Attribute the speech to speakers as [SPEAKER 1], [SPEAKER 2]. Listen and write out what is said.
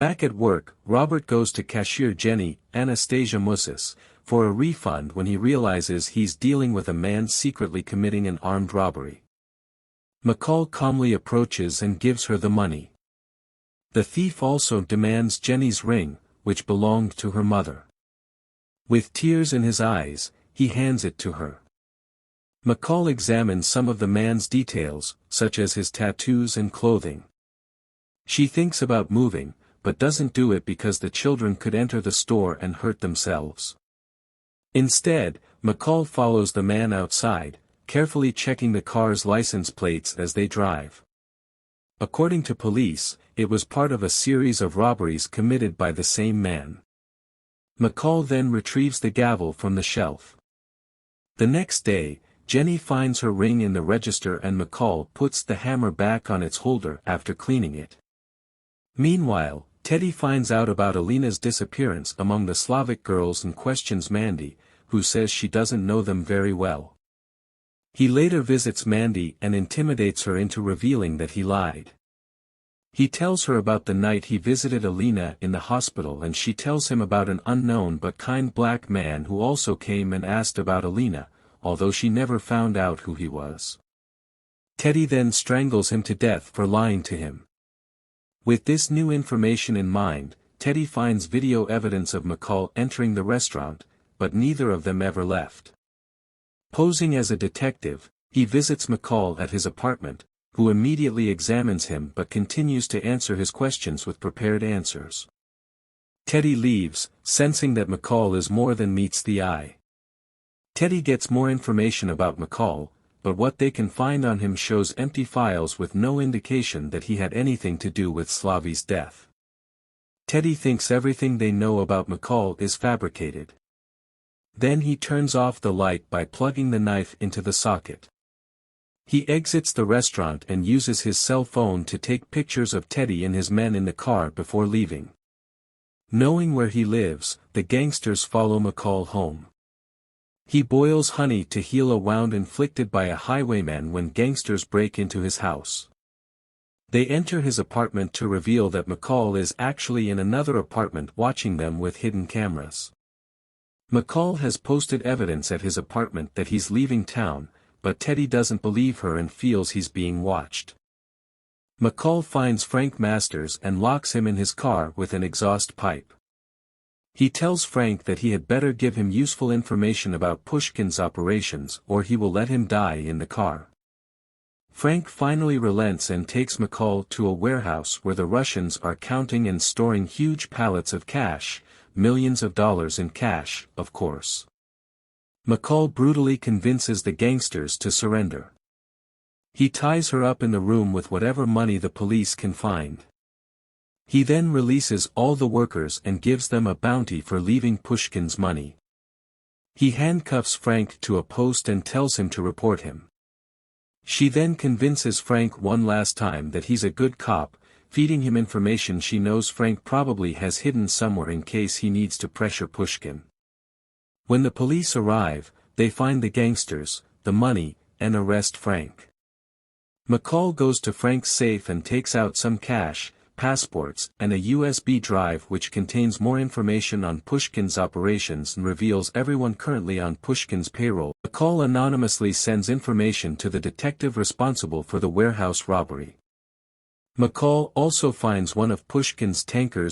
[SPEAKER 1] Back at work, Robert goes to cashier Jenny, Anastasia Mussis, for a refund when he realizes he's dealing with a man secretly committing an armed robbery. McCall calmly approaches and gives her the money. The thief also demands Jenny's ring, which belonged to her mother. With tears in his eyes, he hands it to her. McCall examines some of the man's details, such as his tattoos and clothing. She thinks about moving, but doesn't do it because the children could enter the store and hurt themselves. Instead, McCall follows the man outside, carefully checking the car's license plates as they drive. According to police, it was part of a series of robberies committed by the same man. McCall then retrieves the gavel from the shelf. The next day, Jenny finds her ring in the register and McCall puts the hammer back on its holder after cleaning it. Meanwhile, Teddy finds out about Alina's disappearance among the Slavic girls and questions Mandy, who says she doesn't know them very well. He later visits Mandy and intimidates her into revealing that he lied. He tells her about the night he visited Alina in the hospital and she tells him about an unknown but kind black man who also came and asked about Alina, although she never found out who he was. Teddy then strangles him to death for lying to him. With this new information in mind, Teddy finds video evidence of McCall entering the restaurant, but neither of them ever left. Posing as a detective, he visits McCall at his apartment, who immediately examines him but continues to answer his questions with prepared answers. Teddy leaves, sensing that McCall is more than meets the eye. Teddy gets more information about McCall, but what they can find on him shows empty files with no indication that he had anything to do with Slavi's death. Teddy thinks everything they know about McCall is fabricated. Then he turns off the light by plugging the knife into the socket. He exits the restaurant and uses his cell phone to take pictures of Teddy and his men in the car before leaving. Knowing where he lives, the gangsters follow McCall home. He boils honey to heal a wound inflicted by a highwayman when gangsters break into his house. They enter his apartment to reveal that McCall is actually in another apartment watching them with hidden cameras. McCall has posted evidence at his apartment that he's leaving town, but Teddy doesn't believe her and feels he's being watched. McCall finds Frank Masters and locks him in his car with an exhaust pipe. He tells Frank that he had better give him useful information about Pushkin's operations or he will let him die in the car. Frank finally relents and takes McCall to a warehouse where the Russians are counting and storing huge pallets of cash, millions of dollars in cash, of course. McCall brutally convinces the gangsters to surrender. He ties her up in the room with whatever money the police can find. He then releases all the workers and gives them a bounty for leaving Pushkin's money. He handcuffs Frank to a post and tells him to report him. She then convinces Frank one last time that he's a good cop, feeding him information she knows Frank probably has hidden somewhere in case he needs to pressure Pushkin. When the police arrive, they find the gangsters, the money, and arrest Frank. McCall goes to Frank's safe and takes out some cash, passports, and a USB drive which contains more information on Pushkin's operations and reveals everyone currently on Pushkin's payroll. McCall anonymously sends information to the detective responsible for the warehouse robbery. McCall also finds one of Pushkin's tankers